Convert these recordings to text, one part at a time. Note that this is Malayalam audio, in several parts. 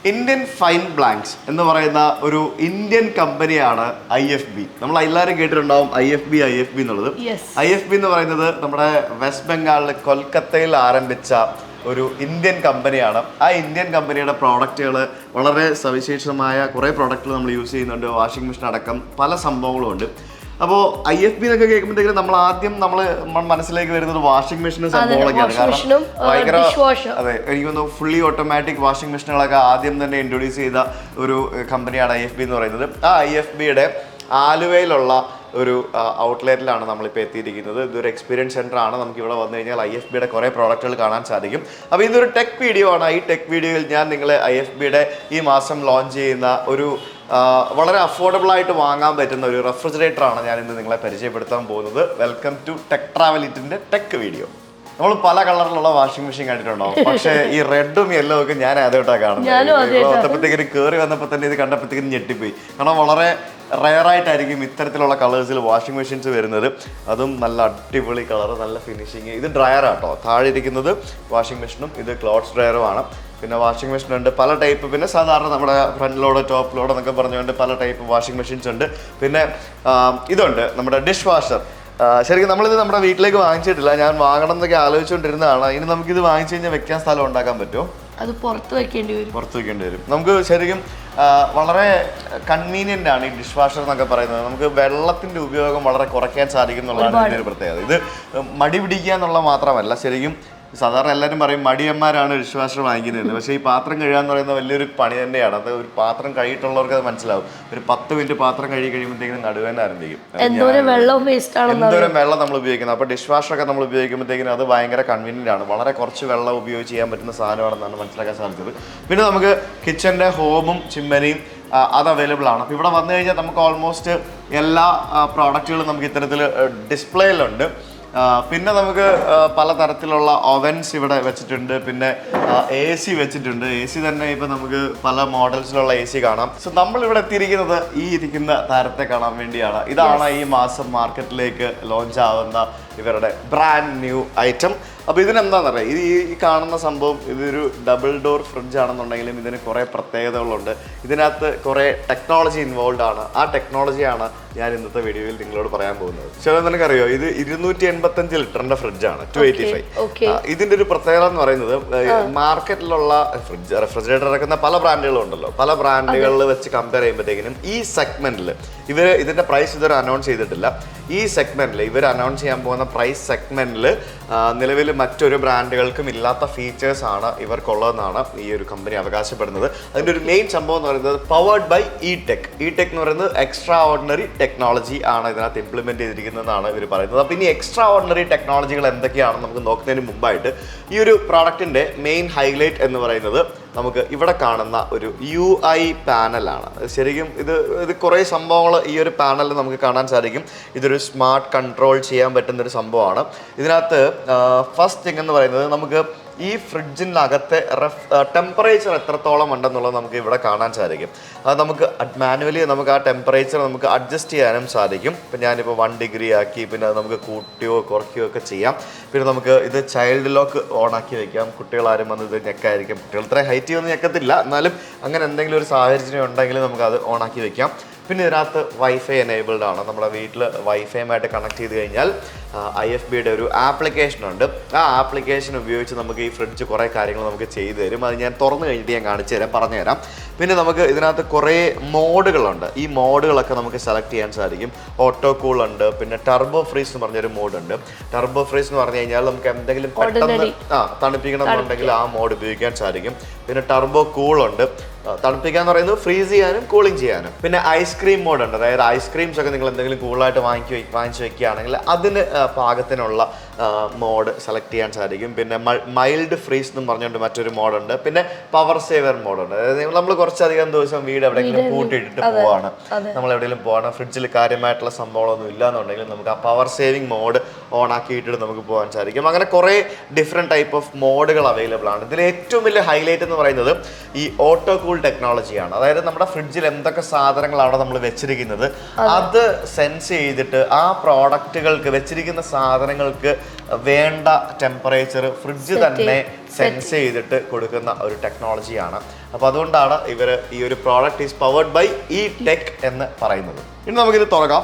ഇന്ത്യൻ ഫൈൻ ബ്ലാങ്ക്സ് എന്ന് പറയുന്ന ഒരു ഇന്ത്യൻ കമ്പനിയാണ് IFB. നമ്മൾ എല്ലാവരും കേട്ടിട്ടുണ്ടാവും IFB എന്നുള്ളത്. IFB എന്ന് പറയുന്നത് നമ്മുടെ വെസ്റ്റ് ബംഗാളിലെ കൊൽക്കത്തയിൽ ആരംഭിച്ച ഒരു ഇന്ത്യൻ കമ്പനിയാണ്. ആ ഇന്ത്യൻ കമ്പനിയുടെ പ്രോഡക്റ്റുകൾ വളരെ സവിശേഷമായ കുറേ പ്രോഡക്റ്റുകൾ നമ്മൾ യൂസ് ചെയ്യുന്നുണ്ട്. വാഷിംഗ് മെഷീൻ അടക്കം പല സംഭവങ്ങളും ഉണ്ട്. അപ്പോൾ IFB എന്നൊക്കെ കേൾക്കുമ്പോഴത്തേക്കും നമ്മൾ ആദ്യം മനസ്സിലേക്ക് വരുന്നത് വാഷിംഗ് മെഷീനും സംഭവങ്ങളൊക്കെയാണ്. കാരണം ഭയങ്കര അതെ, എനിക്ക് തോന്നുന്നു ഫുള്ളി ഓട്ടോമാറ്റിക് വാഷിംഗ് മെഷീനുകളൊക്കെ ആദ്യം തന്നെ ഇൻട്രൊഡ്യൂസ് ചെയ്ത ഒരു കമ്പനിയാണ് IFB എന്ന് പറയുന്നത്. ആ IFBയുടെ ആലുവയിലുള്ള ഒരു ഔട്ട്ലെറ്റിലാണ് നമ്മളിപ്പോൾ എത്തിയിരിക്കുന്നത്. ഇതൊരു എക്സ്പീരിയൻസ് സെൻ്റർ ആണ്. നമുക്ക് ഇവിടെ വന്നു കഴിഞ്ഞാൽ IFBയുടെ കുറേ പ്രോഡക്റ്റുകൾ കാണാൻ സാധിക്കും. അപ്പോൾ ഇതൊരു ടെക് വീഡിയോ ആണ്. ഈ ടെക് വീഡിയോയിൽ ഞാൻ നിങ്ങളെ IFBയുടെ ഈ മാസം ലോഞ്ച് ചെയ്യുന്ന ഒരു വളരെ അഫോർഡബിൾ ആയിട്ട് വാങ്ങാൻ പറ്റുന്ന ഒരു റെഫ്രിജറേറ്റർ ആണ് ഞാൻ ഇന്ന് നിങ്ങളെ പരിചയപ്പെടുത്താൻ പോകുന്നത്. വെൽക്കം ടു ടെക് ട്രാവലിറ്റിന്റെ ടെക് വീഡിയോ. നമ്മൾ പല കളറിലുള്ള വാഷിംഗ് മെഷീൻ കണ്ടിട്ടുണ്ടാവും, പക്ഷേ ഈ റെഡും യെല്ലോ ഒക്കെ ഞാൻ ആദ്യമായിട്ടാണ് കാണുന്നത്. വന്നപ്പോഴത്തേക്കും കയറി വന്നപ്പോൾ തന്നെ ഇത് കണ്ടപ്പോഴത്തേക്കും ഞെട്ടിപ്പോയി. കാരണം വളരെ റയറായിട്ടായിരിക്കും ഇത്തരത്തിലുള്ള കളേഴ്സിൽ വാഷിംഗ് മെഷീൻസ് വരുന്നത്. അതും നല്ല അടിപൊളി കളർ, നല്ല ഫിനിഷിങ്. ഇത് ഡ്രയറാട്ടോ, താഴെ ഇരിക്കുന്നത് വാഷിംഗ് മെഷീനും ഇത് ക്ലോത്ത്സ് ഡ്രയറുമാണ്. പിന്നെ വാഷിംഗ് മെഷീൻ ഉണ്ട് പല ടൈപ്പ്. പിന്നെ സാധാരണ നമ്മുടെ ഫ്രണ്ട് ലോഡ് ടോപ്പ് ലോഡ് എന്നൊക്കെ പറഞ്ഞുകൊണ്ട് പല ടൈപ്പ് വാഷിംഗ് മെഷീൻസ് ഉണ്ട്. പിന്നെ ഇതുണ്ട് നമ്മുടെ ഡിഷ് വാഷർ. ശരിക്കും നമ്മളിത് നമ്മുടെ വീട്ടിലേക്ക് വാങ്ങിച്ചിട്ടില്ല. ഞാൻ വാങ്ങണം എന്നൊക്കെ ആലോചിച്ചുകൊണ്ടിരുന്നതാണ്. ഇനി നമുക്കിത് വാങ്ങിച്ചു കഴിഞ്ഞാൽ വെക്കാൻ സ്ഥലം ഉണ്ടാക്കാൻ പറ്റുമോ? അത് പുറത്ത് വെക്കേണ്ടി വരും. നമുക്ക് ശരിക്കും വളരെ കൺവീനിയൻ്റ് ആണ് ഈ ഡിഷ് വാഷർ എന്നൊക്കെ പറയുന്നത്. നമുക്ക് വെള്ളത്തിൻ്റെ ഉപയോഗം വളരെ കുറയ്ക്കാൻ സാധിക്കും എന്നുള്ളതാണ് ഇതിൻ്റെ ഒരു പ്രത്യേകത. ഇത് മടി പിടിക്കുക എന്നുള്ള മാത്രമല്ല, ശരിക്കും സാധാരണ എല്ലാവരും പറയും മടിയന്മാരാണ് ഡിഷ് വാഷർ വാങ്ങിക്കുന്നത്. പക്ഷേ ഈ പാത്രം കഴുകാൻ പറയുന്ന വലിയൊരു പണി തന്നെയാണ്. അത് ഒരു പാത്രം കഴുകിയിട്ടുള്ളവർക്ക് അത് മനസ്സിലാവും. ഒരു 10 മിനിറ്റ് പാത്രം കഴുകി കഴിയുമ്പോഴത്തേക്കും നടുവേദന ആരംഭിക്കും. എന്തോരം വെള്ളം നമ്മൾ ഉപയോഗിക്കുന്നത്. അപ്പോൾ ഡിഷ് വാഷറൊക്കെ നമ്മൾ ഉപയോഗിക്കുമ്പോഴത്തേക്കും അത് ഭയങ്കര കൺവീനിയൻ്റ് ആണ്. വളരെ കുറച്ച് വെള്ളം ഉപയോഗിച്ച് ചെയ്യാൻ പറ്റുന്ന സാധനമാണെന്നാണ് മനസ്സിലാക്കാൻ സാധിച്ചത്. പിന്നെ നമുക്ക് കിച്ചൻ്റെ ഹോമും ചിമ്മനിയും അത് അവൈലബിൾ ആണ്. അപ്പോൾ ഇവിടെ വന്നു കഴിഞ്ഞാൽ നമുക്ക് ഓൾമോസ്റ്റ് എല്ലാ പ്രോഡക്റ്റുകളും നമുക്ക് ഇത്തരത്തിൽ ഡിസ്പ്ലേയിലുണ്ട്. പിന്നെ നമുക്ക് പലതരത്തിലുള്ള ഓവൻസ് ഇവിടെ വെച്ചിട്ടുണ്ട്. പിന്നെ AC വെച്ചിട്ടുണ്ട്. AC തന്നെ ഇപ്പം നമുക്ക് പല മോഡൽസിലുള്ള AC കാണാം. സോ നമ്മളിവിടെ എത്തിയിരിക്കുന്നത് ഈ ഇരിക്കുന്ന താരത്തെ കാണാൻ വേണ്ടിയാണ്. ഇതാണ് ഈ മാസം മാർക്കറ്റിലേക്ക് ലോഞ്ച് ആവുന്ന ഇവരുടെ ബ്രാൻഡ് ന്യൂ ഐറ്റം. അപ്പോൾ ഇതിനെന്താണെന്നറിയാം, ഇത് ഈ കാണുന്ന സംഭവം ഇതൊരു ഡബിൾ ഡോർ ഫ്രിഡ്ജ് ആണെന്നുണ്ടെങ്കിലും ഇതിന് കുറേ പ്രത്യേകതകളുണ്ട്. ഇതിനകത്ത് കുറേ ടെക്നോളജി ഇൻവോൾവ് ആണ്. ആ ടെക്നോളജിയാണ് ഞാൻ ഇന്നത്തെ വീഡിയോയിൽ നിങ്ങളോട് പറയാൻ പോകുന്നത്. ചില നിനക്കറിയോ, ഇത് 285 ലിറ്ററിന്റെ ഫ്രിഡ്ജാണ്, 285. ഇതിന്റെ ഒരു പ്രത്യേകത എന്ന് പറയുന്നത് മാർക്കറ്റിലുള്ള റെഫ്രിജറേറ്റർ ഇറക്കുന്ന പല ബ്രാൻഡുകളും ഉണ്ടല്ലോ. പല ബ്രാൻഡുകളിൽ വെച്ച് കമ്പയർ ചെയ്യുമ്പോഴത്തേക്കിനും ഈ സെഗ്മെന്റിൽ ഇതിന്റെ പ്രൈസ് ഇതുവരെ അനൗൺസ് ചെയ്തിട്ടില്ല. ഈ സെഗ്മെന്റിൽ ഇവർ അനൗൺസ് ചെയ്യാൻ പോകുന്ന പ്രൈസ് സെഗ്മെന്റിൽ നിലവിൽ മറ്റൊരു ബ്രാൻഡുകൾക്കും ഇല്ലാത്ത ഫീച്ചേഴ്സ് ആണ് ഇവർക്കുള്ളതെന്നാണ് ഈ ഒരു കമ്പനി അവകാശപ്പെടുന്നത്. അതിൻ്റെ ഒരു മെയിൻ സംഭവം എന്ന് പറയുന്നത് പവേർഡ് ബൈ ഇടെക് എന്ന് പറയുന്നത് എക്സ്ട്രാ ഓർഡിനറി ടെക്നോളജി ആണ് ഇതിനകത്ത് ഇംപ്ലിമെന്റ് ചെയ്തിരിക്കുന്നതെന്നാണ് ഇവർ പറയുന്നത്. അപ്പോൾ ഇനി എക്സ്ട്രാ ഓർഡിനറി ടെക്നോളജികൾ എന്തൊക്കെയാണെന്ന് നമുക്ക് നോക്കുന്നതിന് മുമ്പായിട്ട് ഈ ഒരു പ്രോഡക്റ്റിന്റെ മെയിൻ ഹൈലൈറ്റ് എന്ന് പറയുന്നത് നമുക്ക് ഇവിടെ കാണുന്ന ഒരു UI പാനലാണ്. ശരിക്കും ഇത് കുറേ സംഭവങ്ങൾ ഈ ഒരു പാനലിൽ നമുക്ക് കാണാൻ സാധിക്കും. ഇതൊരു സ്മാർട്ട് കൺട്രോൾ ചെയ്യാൻ പറ്റുന്നൊരു സംഭവമാണ്. ഇതിനകത്ത് ഫസ്റ്റ് തിങ് എന്ന് പറയുന്നത് നമുക്ക് ഈ ഫ്രിഡ്ജിനകത്തെ ടെമ്പറേച്ചർ എത്രത്തോളം ഉണ്ടെന്നുള്ളത് നമുക്ക് ഇവിടെ കാണാൻ സാധിക്കും. അത് നമുക്ക് മാനുവലി നമുക്ക് ആ ടെമ്പറേച്ചർ നമുക്ക് അഡ്ജസ്റ്റ് ചെയ്യാനും സാധിക്കും. ഇപ്പം ഞാനിപ്പോൾ 1 ഡിഗ്രി ആക്കി, പിന്നെ അത് നമുക്ക് കൂട്ടുകയോ കുറയ്ക്കുകയോ ഒക്കെ ചെയ്യാം. പിന്നെ നമുക്ക് ഇത് ചൈൽഡ് ലോക്ക് ഓണാക്കി വെക്കാം. കുട്ടികളാരും വന്ന് ഇത് ഞെക്കായിരിക്കും. കുട്ടികൾ ഇത്ര ഹൈറ്റ് ഒന്നും ഞെക്കത്തില്ല, എന്നാലും അങ്ങനെ എന്തെങ്കിലും ഒരു സാഹചര്യം ഉണ്ടെങ്കിൽ നമുക്ക് അത് ഓണാക്കി വെക്കാം. പിന്നെ ഇതിനകത്ത് വൈഫൈ എനേബിൾഡ് ആണ്. നമ്മുടെ വീട്ടിൽ വൈഫൈയുമായിട്ട് കണക്ട് ചെയ്ത് കഴിഞ്ഞാൽ IFBയുടെ ഒരു ആപ്ലിക്കേഷൻ ഉണ്ട്. ആ ആപ്ലിക്കേഷൻ ഉപയോഗിച്ച് നമുക്ക് ഈ ഫ്രിഡ്ജ് കുറേ കാര്യങ്ങൾ നമുക്ക് ചെയ്തു തരും. അത് ഞാൻ തുറന്നു കഴിഞ്ഞിട്ട് ഞാൻ പറഞ്ഞുതരാം. പിന്നെ നമുക്ക് ഇതിനകത്ത് കുറേ മോഡുകളുണ്ട്. ഈ മോഡുകളൊക്കെ നമുക്ക് സെലക്ട് ചെയ്യാൻ സാധിക്കും. ഓട്ടോ കൂൾ ഉണ്ട്, പിന്നെ ടർബോ ഫ്രീസ് എന്ന് പറഞ്ഞൊരു മോഡുണ്ട്. ടർബോ ഫ്രീസ് എന്ന് പറഞ്ഞു കഴിഞ്ഞാൽ നമുക്ക് എന്തെങ്കിലും പെട്ടെന്ന് തണുപ്പിക്കണം എന്നുണ്ടെങ്കിൽ ആ മോഡ് ഉപയോഗിക്കാൻ സാധിക്കും. പിന്നെ ടർബോ കൂൾ ഉണ്ട്, തണുപ്പിക്കാൻ എന്ന് പറയുന്നത് ഫ്രീസ് ചെയ്യാനും കൂളിംഗ് ചെയ്യാനും. പിന്നെ ഐസ്ക്രീം മോഡ് ഉണ്ട്. അതായത് ഐസ്ക്രീംസ് ഒക്കെ നിങ്ങൾ എന്തെങ്കിലും കൂളായിട്ട് വാങ്ങിച്ചു വെക്കുകയാണെങ്കിൽ അതിന് പാകത്തിനുള്ള മോഡ് സെലക്ട് ചെയ്യാൻ സാധിക്കും. പിന്നെ മൈൽഡ് ഫ്രീസ് എന്ന് പറഞ്ഞുകൊണ്ട് മറ്റൊരു മോഡുണ്ട്. പിന്നെ പവർ സേവർ മോഡുണ്ട്. അതായത് നമ്മൾ കുറച്ചധികം ദിവസം വീട് എവിടെയെങ്കിലും പൂട്ടിയിട്ടിട്ട് പോവാണ്, നമ്മൾ എവിടെയെങ്കിലും പോവാണ്, ഫ്രിഡ്ജിൽ കാര്യമായിട്ടുള്ള സംഭവങ്ങളൊന്നും ഇല്ല എന്നുണ്ടെങ്കിൽ നമുക്ക് ആ പവർ സേവിങ് മോഡ് ഓൺ ആക്കിയിട്ടിട്ട് നമുക്ക് പോകാൻ സാധിക്കും. അങ്ങനെ കുറേ ഡിഫറെൻറ്റ് ടൈപ്പ് ഓഫ് മോഡുകൾ അവൈലബിൾ ആണ്. ഇതിൽ ഏറ്റവും വലിയ ഹൈലൈറ്റ് എന്ന് പറയുന്നത് ഈ ഓട്ടോ കൂൾ ടെക്നോളജിയാണ്. അതായത് നമ്മുടെ ഫ്രിഡ്ജിൽ എന്തൊക്കെ സാധനങ്ങളാണ് നമ്മൾ വെച്ചിരിക്കുന്നത് അത് സെൻസ് ചെയ്തിട്ട് ആ പ്രോഡക്റ്റുകൾക്ക് വെച്ചിരിക്കുന്ന സാധനങ്ങൾക്ക് വേണ്ട ടെമ്പറേച്ചർ ഫ്രിഡ്ജ് തന്നെ സെൻസ് ചെയ്തിട്ട് കൊടുക്കുന്ന ഒരു ടെക്നോളജിയാണ്. അപ്പോൾ അതുകൊണ്ടാണ് ഇവർ ഈ ഒരു പ്രോഡക്റ്റ് ഈസ് പവർഡ് ബൈ ഈ ടെക് എന്ന് പറയുന്നത്. ഇനി നമുക്കിത് തുറക്കാം.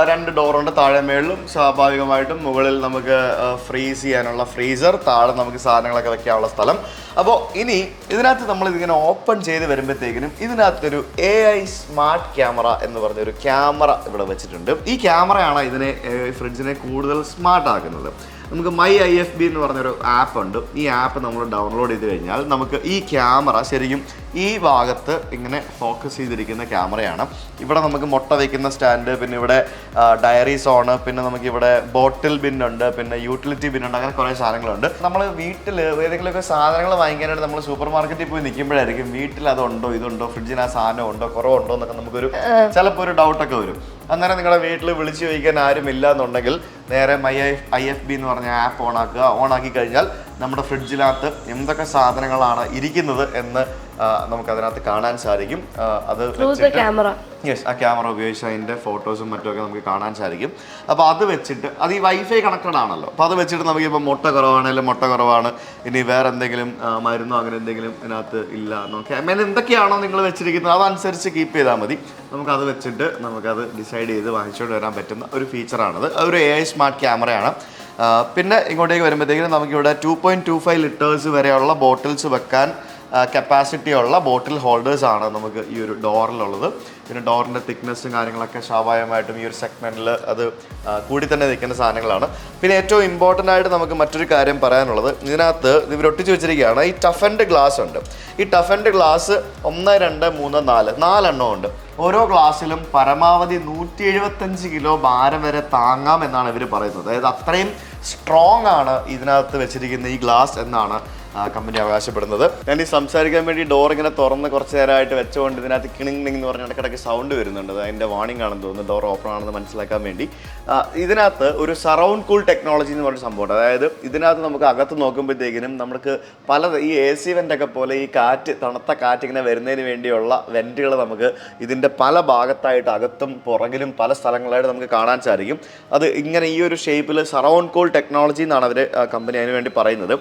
2 ഡോറുണ്ട്, താഴെ മേളിലും. സ്വാഭാവികമായിട്ടും മുകളിൽ നമുക്ക് ഫ്രീസ് ചെയ്യാനുള്ള ഫ്രീസർ, താഴെ നമുക്ക് സാധനങ്ങളൊക്കെ വെക്കാനുള്ള സ്ഥലം. അപ്പോൾ ഇനി ഇതിനകത്ത് നമ്മൾ ഇതിങ്ങനെ ഓപ്പൺ ചെയ്ത് വരുമ്പോഴത്തേക്കിനും ഇതിനകത്തൊരു AI സ്മാർട്ട് ക്യാമറ എന്ന് പറഞ്ഞൊരു ക്യാമറ ഇവിടെ വെച്ചിട്ടുണ്ട്. ഈ ക്യാമറയാണ് ഇതിനെ ഫ്രിഡ്ജിനെ കൂടുതൽ സ്മാർട്ട് ആക്കുന്നത്. നമുക്ക് മൈ IFB എന്ന് പറഞ്ഞൊരു ആപ്പ് ഉണ്ട്. ഈ ആപ്പ് നമ്മൾ ഡൗൺലോഡ് ചെയ്ത് കഴിഞ്ഞാൽ നമുക്ക് ഈ ക്യാമറ ശരിക്കും ഈ ഭാഗത്ത് ഇങ്ങനെ ഫോക്കസ് ചെയ്തിരിക്കുന്ന ക്യാമറയാണ്. ഇവിടെ നമുക്ക് മുട്ട വയ്ക്കുന്ന സ്റ്റാൻഡ്, പിന്നെ ഇവിടെ ഡയറി സോണ്, പിന്നെ നമുക്കിവിടെ ബോട്ടിൽ ബിന്നുണ്ട്, പിന്നെ യൂട്ടിലിറ്റി ബിന്നുണ്ട്, അങ്ങനെ കുറേ സാധനങ്ങളുണ്ട്. നമ്മൾ വീട്ടിൽ ഏതെങ്കിലുമൊക്കെ സാധനങ്ങൾ വാങ്ങിക്കാനായിട്ട് നമ്മൾ സൂപ്പർ മാർക്കറ്റിൽ പോയി നിൽക്കുമ്പോഴായിരിക്കും വീട്ടിൽ അതുണ്ടോ ഇതുണ്ടോ ഫ്രിഡ്ജിന് ആ സാധനം ഉണ്ടോ കുറവുണ്ടോ എന്നൊക്കെ നമുക്കൊരു ചിലപ്പോൾ ഒരു ഡൗട്ടൊക്കെ വരും. അന്നേരം നിങ്ങളുടെ വീട്ടിൽ വിളിച്ച് ചോദിക്കാൻ ആരുമില്ല എന്നുണ്ടെങ്കിൽ നേരെ മൈ IFB എന്ന് പറഞ്ഞ ആപ്പ് ഓണാക്കുക. ഓണാക്കി കഴിഞ്ഞാൽ നമ്മുടെ ഫ്രിഡ്ജിനകത്ത് എന്തൊക്കെ സാധനങ്ങളാണ് ഇരിക്കുന്നത് എന്ന് നമുക്കതിനകത്ത് കാണാൻ സാധിക്കും. അത് യെസ്, ആ ക്യാമറ ഉപയോഗിച്ച് അതിൻ്റെ ഫോട്ടോസും മറ്റുമൊക്കെ നമുക്ക് കാണാൻ സാധിക്കും. അപ്പോൾ അത് വെച്ചിട്ട് അത് ഈ വൈഫൈ കണക്റ്റഡ് ആണല്ലോ. അപ്പോൾ അത് വെച്ചിട്ട് നമുക്കിപ്പോൾ മുട്ട കുറവാണെങ്കിലും മുട്ട കുറവാണ്, ഇനി വേറെ എന്തെങ്കിലും മരുന്നോ അങ്ങനെ എന്തെങ്കിലും ഇതിനകത്ത് ഇല്ല എന്നൊക്കെ അങ്ങനെ എന്തൊക്കെയാണോ നിങ്ങൾ വെച്ചിരിക്കുന്നത് അതനുസരിച്ച് കീപ്പ് ചെയ്താൽ മതി. നമുക്കത് വെച്ചിട്ട് നമുക്കത് ഡിസൈഡ് ചെയ്ത് വാങ്ങിച്ചുകൊണ്ട് വരാൻ പറ്റുന്ന ഒരു ഫീച്ചറാണത്. അതൊരു AI സ്മാർട്ട് ക്യാമറയാണ്. പിന്നെ ഇങ്ങോട്ടേക്ക് വരുമ്പോഴത്തേക്കും നമുക്കിവിടെ 2.25 ലിറ്റേഴ്സ് വരെയുള്ള ബോട്ടിൽസ് വെക്കാൻ കപ്പാസിറ്റി ഉള്ള ബോട്ടിൽ ഹോൾഡേഴ്സാണ് നമുക്ക് ഈ ഒരു ഡോറിലുള്ളത്. പിന്നെ ഡോറിൻ്റെ തിക്നെസ്സും കാര്യങ്ങളൊക്കെ സ്വാഭാവികമായിട്ടും ഈ ഒരു സെഗ്മെൻറ്റിൽ അത് കൂടി തന്നെ നിൽക്കുന്ന സാധനങ്ങളാണ്. പിന്നെ ഏറ്റവും ഇമ്പോർട്ടൻ്റ് ആയിട്ട് നമുക്ക് മറ്റൊരു കാര്യം പറയാനുള്ളത്, ഇതിനകത്ത് ഇവരൊട്ടിച്ച് വെച്ചിരിക്കുകയാണ് ഈ ടഫ് ആൻഡ് ഗ്ലാസ് ഉണ്ട്. ഈ ടഫ് ആൻഡ് ഗ്ലാസ് 1, 2, 3, 4 എണ്ണം ഉണ്ട്. ഓരോ ഗ്ലാസ്സിലും പരമാവധി 175 കിലോ ഭാരം വരെ താങ്ങാം എന്നാണ് ഇവർ പറയുന്നത്. അതായത് അത്രയും സ്ട്രോങ് ആണ് ഇതിനകത്ത് വെച്ചിരിക്കുന്ന ഈ ഗ്ലാസ് എന്നാണ് കമ്പനി അവകാശപ്പെടുന്നത്. ഞാൻ ഈ സംസാരിക്കാൻ വേണ്ടി ഡോർ ഇങ്ങനെ തുറന്ന് കുറച്ച് നേരമായിട്ട് വെച്ചുകൊണ്ട് ഇതിനകത്ത് കിണിങ് എന്ന് പറഞ്ഞ ഇടയ്ക്കിടയ്ക്ക് സൗണ്ട് വരുന്നുണ്ട്. അതിൻ്റെ വാർണിംഗ് ആണെന്ന് തോന്നുന്നു, ഡോർ ഓപ്പൺ ആണെന്ന് മനസ്സിലാക്കാൻ വേണ്ടി. ഇതിനകത്ത് ഒരു സറൗണ്ട് കൂൾ ടെക്നോളജി എന്ന് പറഞ്ഞ സംഭവമുണ്ട്. അതായത് ഇതിനകത്ത് നമുക്ക് അകത്ത് നോക്കുമ്പോഴത്തേക്കിനും നമുക്ക് പല ഈ AC വെൻ്റൊക്കെ പോലെ ഈ കാറ്റ്, തണുത്ത കാറ്റ് ഇങ്ങനെ വരുന്നതിന് വേണ്ടിയുള്ള വെൻറ്റുകൾ നമുക്ക് ഇതിൻ്റെ പല ഭാഗത്തായിട്ട് അകത്തും പുറകിലും പല സ്ഥലങ്ങളായിട്ട് നമുക്ക് കാണാൻ സാധിക്കും. അത് ഇങ്ങനെ ഈ ഒരു ഷേപ്പിൽ സറൗണ്ട് കൂൾ ടെക്നോളജി എന്നാണ് അവർ കമ്പനി അതിന് വേണ്ടി പറയുന്നത്.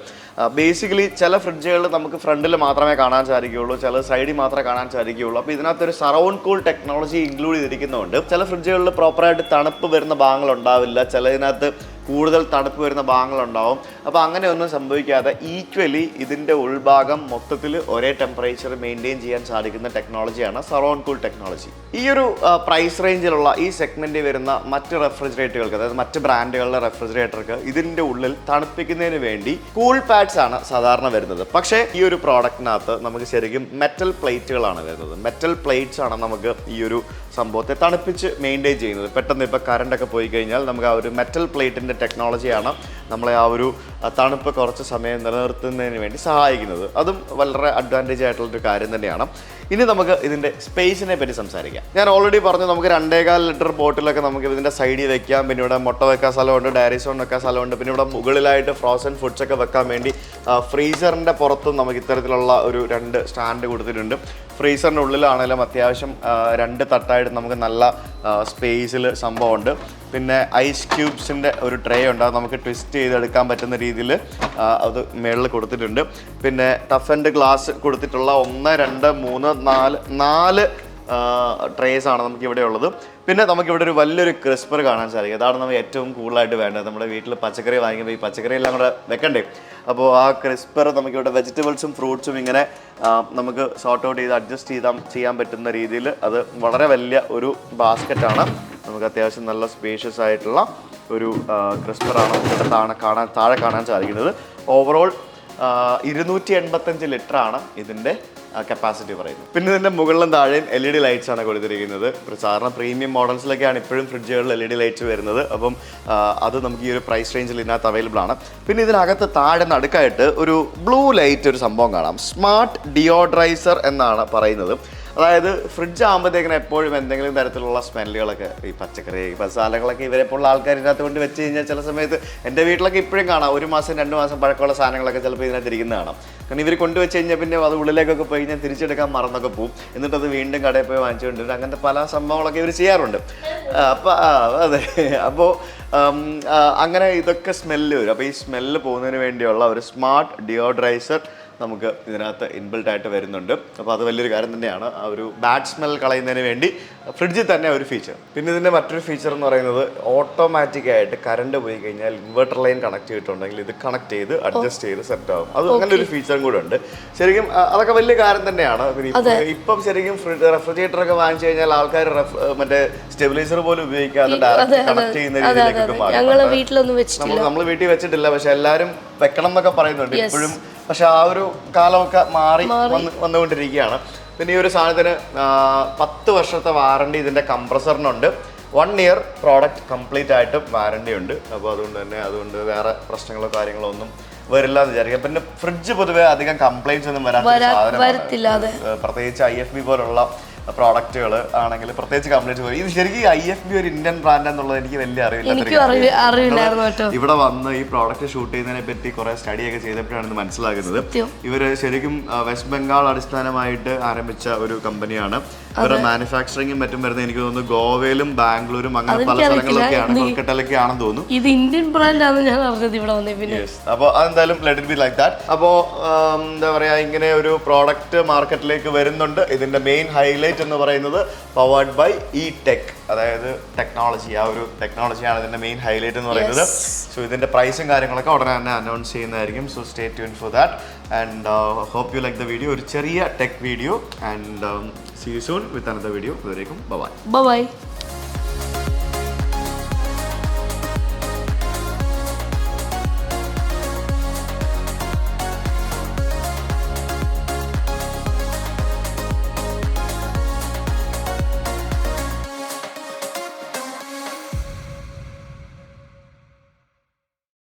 ബേസിക്കലി ചില ഫ്രിഡ്ജുകളിൽ നമുക്ക് ഫ്രണ്ടിൽ മാത്രമേ കാണാൻ സാധിക്കുകയുള്ളൂ, ചില സൈഡിൽ മാത്രമേ കാണാൻ സാധിക്കുകയുള്ളൂ. അപ്പോൾ ഇതിനകത്തൊരു സറൗണ്ട് കൂൾ ടെക്നോളജി ഇൻക്ലൂഡ് ചെയ്തിരിക്കുന്നതുകൊണ്ട് ചില ഫ്രിഡ്ജുകളിൽ പ്രോപ്പറായിട്ട് തണുപ്പ് വരുന്ന ഭാഗങ്ങൾ ഉണ്ടാവില്ല, ചിലതിനകത്ത് കൂടുതൽ തണുപ്പ് വരുന്ന ഭാഗങ്ങളുണ്ടാവും. അപ്പോൾ അങ്ങനെയൊന്നും സംഭവിക്കാതെ ഈക്വലി ഇതിൻ്റെ ഉൾഭാഗം മൊത്തത്തിൽ ഒരേ ടെമ്പറേച്ചർ മെയിൻറ്റെയിൻ ചെയ്യാൻ സാധിക്കുന്ന ടെക്നോളജിയാണ് സറൗണ്ട് കൂൾ ടെക്നോളജി. ഈ ഒരു പ്രൈസ് റേഞ്ചിലുള്ള ഈ സെഗ്മെൻറ്റിൽ വരുന്ന മറ്റ് റെഫ്രിജറേറ്ററുകൾക്ക്, അതായത് മറ്റ് ബ്രാൻഡുകളുടെ റെഫ്രിജറേറ്റർക്ക് ഇതിൻ്റെ ഉള്ളിൽ തണുപ്പിക്കുന്നതിന് വേണ്ടി കൂൾ പാഡ്സ് ആണ് സാധാരണ വരുന്നത്. പക്ഷേ ഈ ഒരു പ്രോഡക്റ്റിനകത്ത് നമുക്ക് ശരിക്കും മെറ്റൽ പ്ലേറ്റുകളാണ് വരുന്നത്. മെറ്റൽ പ്ലേറ്റ്സ് ആണ് നമുക്ക് ഈ ഒരു സംഭവത്തെ തണുപ്പിച്ച് മെയിൻറ്റെയിൻ ചെയ്യുന്നത്. പെട്ടെന്ന് ഇപ്പോൾ കറണ്ടൊക്കെ പോയി കഴിഞ്ഞാൽ നമുക്ക് ആ ഒരു മെറ്റൽ പ്ലേറ്റിൻ്റെ ടെക്നോളജിയാണ് നമ്മളെ ആ ഒരു തണുപ്പ് കുറച്ച് സമയം നിലനിർത്തുന്നതിന് വേണ്ടി സഹായിക്കുന്നത്. അതും വളരെ അഡ്വാൻറ്റേജ് ആയിട്ടുള്ളൊരു കാര്യം തന്നെയാണ്. ഇനി നമുക്ക് ഇതിൻ്റെ സ്പേസിനെ പറ്റി സംസാരിക്കാം. ഞാൻ ഓൾറെഡി പറഞ്ഞു നമുക്ക് 2.25 ലിറ്റർ ബോട്ടിലൊക്കെ നമുക്ക് ഇതിൻ്റെ സൈഡിൽ വെക്കാം. പിന്നെ ഇവിടെ മുട്ട വെക്കാൻ സ്ഥലമുണ്ട്, ഡയറി സോൺ വെക്കാൻ സ്ഥലമുണ്ട്. പിന്നെ ഇവിടെ മുകളിലായിട്ട് ഫ്രോസൺ ഫുഡ്സൊക്കെ വെക്കാൻ വേണ്ടി ഫ്രീസറിൻ്റെ പുറത്തും നമുക്ക് ഇത്തരത്തിലുള്ള ഒരു 2 സ്റ്റാൻഡ് കൊടുത്തിട്ടുണ്ട്. ഫ്രീസറിൻ്റെ ഉള്ളിലാണെങ്കിലും അത്യാവശ്യം 2 തട്ടായിട്ട് നമുക്ക് നല്ല സ്പേസിൽ സംഭവമുണ്ട്. പിന്നെ ഐസ് ക്യൂബ്സിൻ്റെ ഒരു ട്രേ ഉണ്ട്, അത് നമുക്ക് ട്വിസ്റ്റ് ചെയ്തെടുക്കാൻ പറ്റുന്ന രീതിയിൽ അത് മേളിൽ കൊടുത്തിട്ടുണ്ട്. പിന്നെ ടഫ് ആൻഡ് ഗ്ലാസ് കൊടുത്തിട്ടുള്ള 1, 2, 3, 4 ട്രേസ് ആണ് നമുക്ക് ഇവിടെ ഉള്ളത്. പിന്നെ നമുക്കിവിടെ ഒരു വലിയൊരു ക്രിസ്പർ കാണാൻ സാധിക്കും. അതാണ് നമുക്ക് ഏറ്റവും കൂടുതലായിട്ട് വേണ്ടത്. നമ്മുടെ വീട്ടിൽ പച്ചക്കറി വാങ്ങിക്കുമ്പോൾ ഈ പച്ചക്കറി എല്ലാം കൂടെ വെക്കണ്ടേ, അപ്പോൾ ആ ക്രിസ്പർ നമുക്കിവിടെ വെജിറ്റബിൾസും ഫ്രൂട്ട്സും ഇങ്ങനെ നമുക്ക് സോർട്ട് ഔട്ട് ചെയ്ത് അഡ്ജസ്റ്റ് ചെയ്യാൻ പറ്റുന്ന രീതിയിൽ അത് വളരെ വലിയ ഒരു ബാസ്ക്കറ്റാണ്. നമുക്ക് അത്യാവശ്യം നല്ല സ്പേഷ്യസ് ആയിട്ടുള്ള ഒരു ക്രിസ്പറാണ് ഇവിടെ താഴെ കാണാൻ സാധിക്കുന്നത്. ഓവറോൾ 285 ലിറ്ററാണ് ഇതിൻ്റെ കപ്പാസിറ്റി പറയുന്നത്. പിന്നെ ഇതിൻ്റെ മുകളിലും താഴെയും LED ലൈറ്റ്സ് ആണ് കൊടുത്തിരിക്കുന്നത്. സാധാരണ പ്രീമിയം മോഡൽസിലൊക്കെയാണ് ഇപ്പോഴും ഫ്രിഡ്ജുകളിൽ LED ലൈറ്റ്സ് വരുന്നത്. അപ്പം അത് നമുക്ക് ഈ ഒരു പ്രൈസ് റേഞ്ചിൽ ഇതിനകത്ത് അവൈലബിൾ ആണ്. പിന്നെ ഇതിനകത്ത് താഴെ നടുക്കായിട്ട് ഒരു ബ്ലൂ ലൈറ്റ് ഒരു സംഭവം കാണാം. സ്മാർട്ട് ഡിയോഡ്രൈസർ എന്നാണ് പറയുന്നത്. അതായത് ഫ്രിഡ്ജ് ആകുമ്പോഴത്തേക്കിന് എപ്പോഴും എന്തെങ്കിലും തരത്തിലുള്ള സ്മെല്ലുകളൊക്കെ ഈ പച്ചക്കറി മസാലകളൊക്കെ ഇവരെപ്പോലുള്ള ആൾക്കാർ ഇതിനകത്ത് കൊണ്ട് വെച്ച് കഴിഞ്ഞാൽ ചില സമയത്ത് എൻ്റെ വീട്ടിലൊക്കെ ഇപ്പോഴും കാണാം 1 മാസം 2 മാസം പഴക്കമുള്ള സാധനങ്ങളൊക്കെ ചിലപ്പോൾ ഇതിനകത്ത് ഇരിക്കുന്ന കാണാം. കാരണം ഇവർ കൊണ്ടുവച്ച് കഴിഞ്ഞാൽ പിന്നെ അത് ഉള്ളിലേക്കൊക്കെ പോയി കഴിഞ്ഞാൽ തിരിച്ചെടുക്കാൻ മറന്നൊക്കെ പോകും. എന്നിട്ടത് വീണ്ടും കടയിൽ പോയി വാങ്ങിച്ചുകൊണ്ടിരുന്നത് അങ്ങനത്തെ പല സംഭവങ്ങളൊക്കെ ഇവർ ചെയ്യാറുണ്ട്. അപ്പോൾ അതെ, അപ്പോൾ അങ്ങനെ ഇതൊക്കെ സ്മെല്ല് വരും. അപ്പോൾ ഈ സ്മെല്ല് പോകുന്നതിന് വേണ്ടിയുള്ള ഒരു സ്മാർട്ട് ഡിയോഡ്രൈസർ നമുക്ക് ഇതിനകത്ത് ഇൻബിൽട്ട് ആയിട്ട് വരുന്നുണ്ട്. അപ്പോൾ അത് വലിയൊരു കാര്യം തന്നെയാണ്. ആ ഒരു ബാഡ് സ്മെൽ കളയുന്നതിന് വേണ്ടി ഫ്രിഡ്ജിൽ തന്നെ ഒരു ഫീച്ചർ. പിന്നെ ഇതിൻ്റെ മറ്റൊരു ഫീച്ചർ എന്ന് പറയുന്നത് ഓട്ടോമാറ്റിക്കായിട്ട് കറണ്ട് പോയി കഴിഞ്ഞാൽ ഇൻവെർട്ടർ ലൈൻ കണക്ട് ചെയ്തിട്ടുണ്ടെങ്കിൽ ഇത് കണക്ട് ചെയ്ത് അഡ്ജസ്റ്റ് ചെയ്ത് സെറ്റ് ആവും. അത് അങ്ങനെ ഒരു ഫീച്ചറും കൂടെ ഉണ്ട്. ശരിക്കും അതൊക്കെ വലിയ കാര്യം തന്നെയാണ്. ഇപ്പം ശരിക്കും റെഫ്രിജറേറ്റർ ഒക്കെ വാങ്ങിച്ചു കഴിഞ്ഞാൽ ആൾക്കാർ മറ്റേ സ്റ്റെബിലൈസർ പോലും ഉപയോഗിക്കാതെ ഡയറക്റ്റ് കണക്ട് ചെയ്യുന്ന രീതിയിലേക്ക് മാറി. നമ്മൾ വീട്ടിൽ വെച്ചിട്ടില്ല, പക്ഷെ എല്ലാവരും വെക്കണം എന്നൊക്കെ പറയുന്നുണ്ട് ഇപ്പോഴും. പക്ഷെ ആ ഒരു കാലമൊക്കെ മാറി വന്നുകൊണ്ടിരിക്കുകയാണ്. പിന്നെ ഈ ഒരു സാധനത്തിന് 10 വർഷത്തെ വാറണ്ടി ഇതിൻ്റെ കംപ്രസറിനുണ്ട്. 1 ഇയർ പ്രോഡക്റ്റ് കംപ്ലീറ്റ് ആയിട്ടും വാറണ്ടി ഉണ്ട്. അപ്പോൾ അതുകൊണ്ട് വേറെ പ്രശ്നങ്ങളോ കാര്യങ്ങളോ ഒന്നും വരില്ല എന്ന് വിചാരിക്കാം. പിന്നെ ഫ്രിഡ്ജ് പൊതുവെ അധികം കംപ്ലൈൻറ്റ്സ് ഒന്നും വരാത്ത, പ്രത്യേകിച്ച് IFB പോലുള്ള പ്രോഡക്റ്റുകൾ ആണെങ്കിൽ പ്രത്യേകിച്ച് കംപ്ലൈൻറ്റ് വരും. ഇത് ശരിക്കും IFB ഒരു ഇന്ത്യൻ ബ്രാൻഡ് എന്നുള്ളത് എനിക്ക് വലിയ അറിവില്ല. ഇവിടെ വന്ന് ഈ പ്രോഡക്റ്റ് ഷൂട്ട് ചെയ്യുന്നതിനെ പറ്റി കുറെ സ്റ്റഡി ഒക്കെ ചെയ്തപ്പോഴാണ് ഇത് മനസ്സിലാക്കുന്നത്. ഇവര് ശരിക്കും വെസ്റ്റ് ബംഗാൾ അടിസ്ഥാനമായിട്ട് ആരംഭിച്ച ഒരു കമ്പനിയാണ്. ഇവരുടെ മാനുഫാക്ചറിങ്ങും മറ്റും വരുന്നത് എനിക്ക് തോന്നുന്നു ഗോവയിലും ബാംഗ്ലൂരും അങ്ങനെ പല സ്ഥലങ്ങളിലൊക്കെയാണ്, കൊൽക്കട്ടയിലൊക്കെ ആണെന്ന് തോന്നുന്നു. ഇത് ഇന്ത്യൻ ബ്രാൻഡാണ് ഞാൻ അറിഞ്ഞത് ഇവിടെ വന്നേ. അപ്പോൾ അതെന്തായാലും let it be like that. അപ്പോൾ എന്താ പറയാ, ഇങ്ങനെ ഒരു പ്രോഡക്റ്റ് മാർക്കറ്റിലേക്ക് വരുന്നുണ്ട്. ഇതിന്റെ മെയിൻ ഹൈലൈറ്റ് എന്ന് പറയുന്നത് പവേർഡ് ബൈ ഇ-ടെക്, അതായത് ടെക്നോളജി. ആ ഒരു ടെക്നോളജിയാണ് ഇതിന്റെ മെയിൻ ഹൈലൈറ്റ് എന്ന് പറയുന്നത്. സോ ഇതിന്റെ പ്രൈസും കാര്യങ്ങളൊക്കെ ഉടനെ തന്നെ അനൗൺസ് ചെയ്യുന്നതായിരിക്കും. So stay tune for that and hope you like the video. ഒരു ചെറിയ tech video and see you soon with another video. Bye bye.